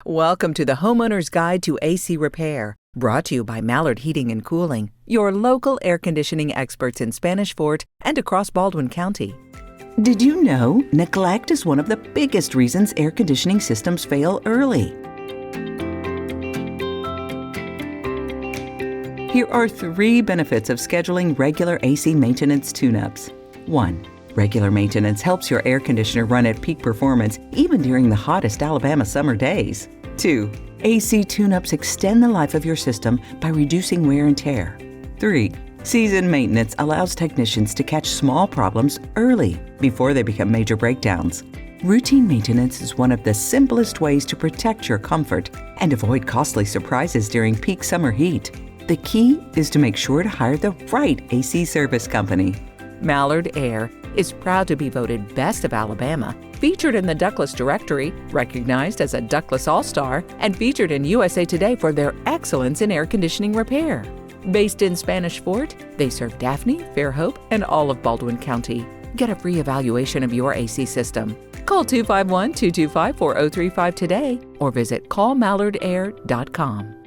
Welcome to the Homeowner's Guide to AC Repair, brought to you by Mallard Heating and Cooling, your local air conditioning experts in Spanish Fort and across Baldwin County. Did you know neglect is one of the biggest reasons air conditioning systems fail early? Here are 3 benefits of scheduling regular AC maintenance tune-ups. 1. Regular maintenance helps your air conditioner run at peak performance even during the hottest Alabama summer days. 2. AC tune-ups extend the life of your system by reducing wear and tear. 3. Season maintenance allows technicians to catch small problems early before they become major breakdowns. Routine maintenance is one of the simplest ways to protect your comfort and avoid costly surprises during peak summer heat. The key is to make sure to hire the right AC service company. Mallard Air is proud to be voted Best of Alabama, featured in the Ductless directory, recognized as a Ductless All-Star, and featured in USA Today for their excellence in air conditioning repair. Based in Spanish Fort, they serve Daphne, Fairhope, and all of Baldwin County. Get a free evaluation of your AC system. Call 251-225-4035 today or visit callmallardair.com.